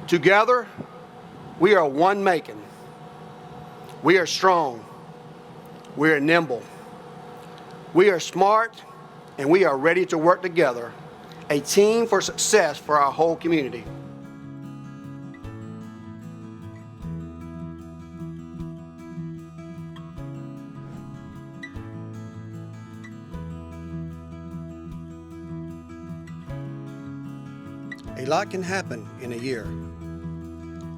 Together, we are one Macon. We are strong. We are nimble. We are smart, and we are ready to work together, a team for success for our whole community. A lot can happen in a year,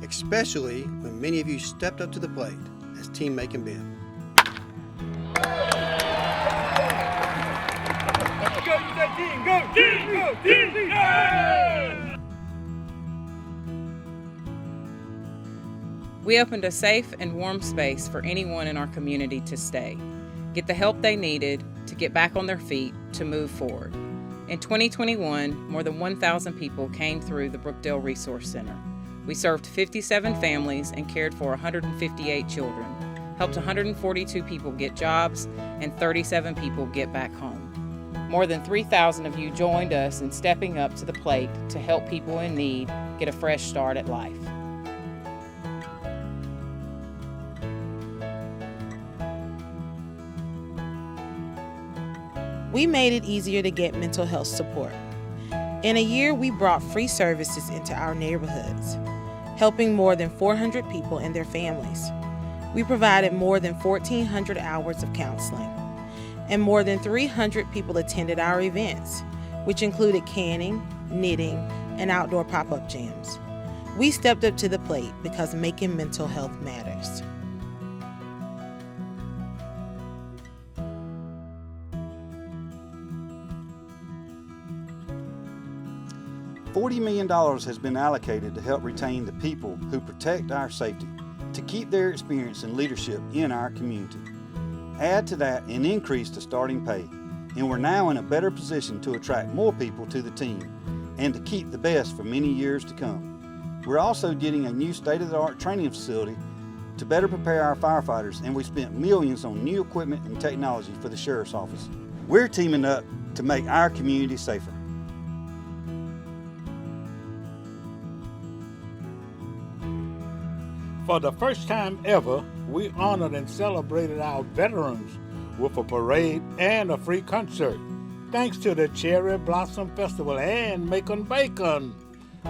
especially when many of you stepped up to the plate as Team Macon-Bibb. Go team! Yeah! We opened a safe and warm space for anyone in our community to stay, get the help they needed to get back on their feet, to move forward. In 2021, more than 1,000 people came through the Brookdale Resource Center. We served 57 families and cared for 158 children, helped 142 people get jobs, and 37 people get back home. More than 3,000 of you joined us in stepping up to the plate to help people in need get a fresh start at life. We made it easier to get mental health support. In a year, we brought free services into our neighborhoods, helping more than 400 people and their families. We provided more than 1,400 hours of counseling, and more than 300 people attended our events, which included canning, knitting, and outdoor pop-up jams. We stepped up to the plate because making mental health matters. $40 million has been allocated to help retain the people who protect our safety, to keep their experience and leadership in our community. Add to that an increase to starting pay, and we're now in a better position to attract more people to the team and to keep the best for many years to come. We're also getting a new state-of-the-art training facility to better prepare our firefighters, and we spent millions on new equipment and technology for the Sheriff's Office. We're teaming up to make our community safer. For the first time ever, we honored and celebrated our veterans with a parade and a free concert, thanks to the Cherry Blossom Festival and Macon-Bacon.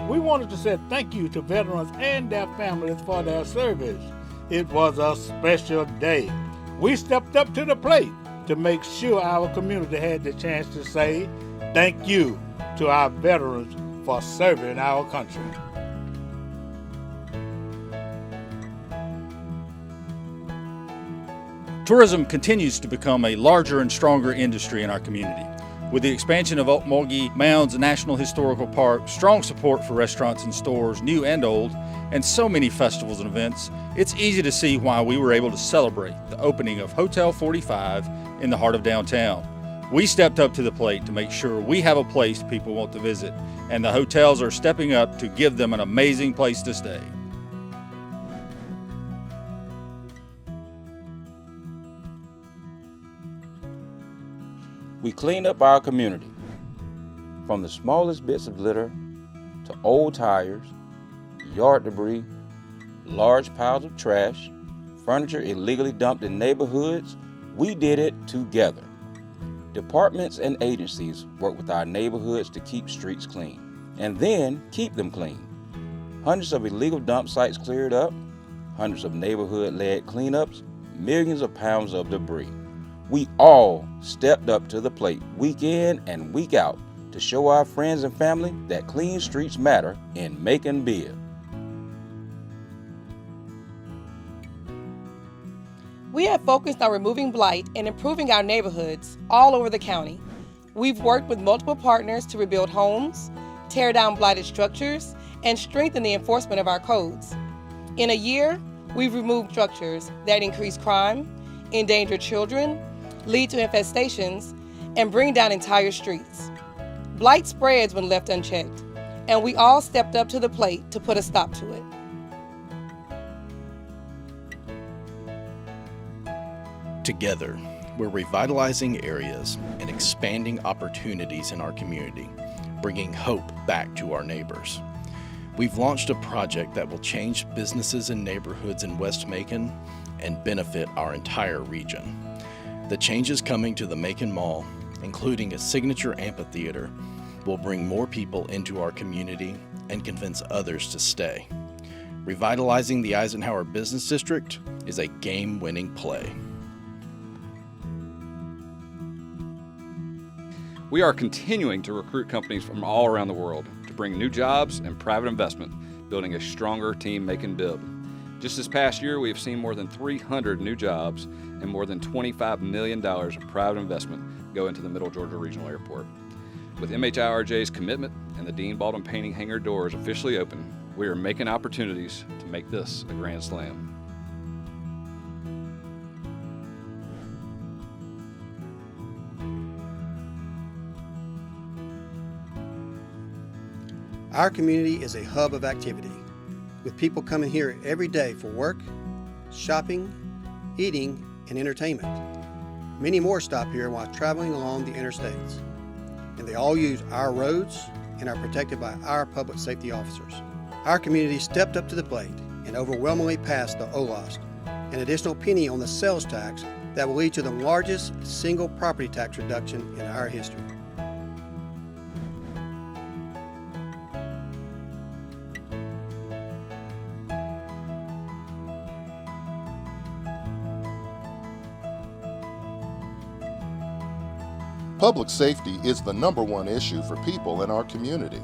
We wanted to say thank you to veterans and their families for their service. It was a special day. We stepped up to the plate to make sure our community had the chance to say thank you to our veterans for serving our country. Tourism continues to become a larger and stronger industry in our community. With the expansion of Okmulgee Mound's National Historical Park, strong support for restaurants and stores, new and old, and so many festivals and events, it's easy to see why we were able to celebrate the opening of Hotel 45 in the heart of downtown. We stepped up to the plate to make sure we have a place people want to visit, and the hotels are stepping up to give them an amazing place to stay. We clean up our community, from the smallest bits of litter to old tires, yard debris, large piles of trash, furniture illegally dumped in neighborhoods. We did it together. Departments and agencies work with our neighborhoods to keep streets clean, and then keep them clean. Hundreds of illegal dump sites cleared up, hundreds of neighborhood-led cleanups, millions of pounds of debris. We all stepped up to the plate week in and week out to show our friends and family that clean streets matter in Macon-Bibb. We have focused on removing blight and improving our neighborhoods all over the county. We've worked with multiple partners to rebuild homes, tear down blighted structures, and strengthen the enforcement of our codes. In a year, we've removed structures that increase crime, endanger children, lead to infestations, and bring down entire streets. Blight spreads when left unchecked, and we all stepped up to the plate to put a stop to it. Together, we're revitalizing areas and expanding opportunities in our community, bringing hope back to our neighbors. We've launched a project that will change businesses and neighborhoods in West Macon and benefit our entire region. The changes coming to the Macon Mall, including a signature amphitheater, will bring more people into our community and convince others to stay. Revitalizing the Eisenhower Business District is a game-winning play. We are continuing to recruit companies from all around the world to bring new jobs and private investment, building a stronger team Macon-Bibb. Just this past year, we have seen more than 300 new jobs and more than $25 million of private investment go into the Middle Georgia Regional Airport. With MHIRJ's commitment and the Dean Baldwin Painting hangar doors officially open, we are making opportunities to make this a grand slam. Our community is a hub of activity, with people coming here every day for work, shopping, eating, and entertainment. Many more stop here while traveling along the interstates, and they all use our roads and are protected by our public safety officers. Our community stepped up to the plate and overwhelmingly passed the OLOST, an additional penny on the sales tax that will lead to the largest single property tax reduction in our history. Public safety is the #1 issue for people in our community.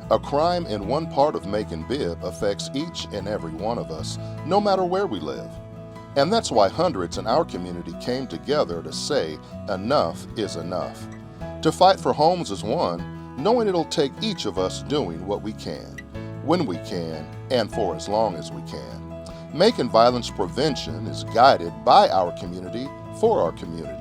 A crime in one part of Macon-Bibb affects each and every one of us, no matter where we live. And that's why hundreds in our community came together to say enough is enough. To fight for homes as one, knowing it'll take each of us doing what we can, when we can, and for as long as we can. Macon Violence Prevention is guided by our community for our community.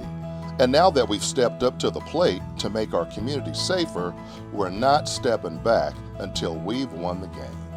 And now that we've stepped up to the plate to make our community safer, we're not stepping back until we've won the game.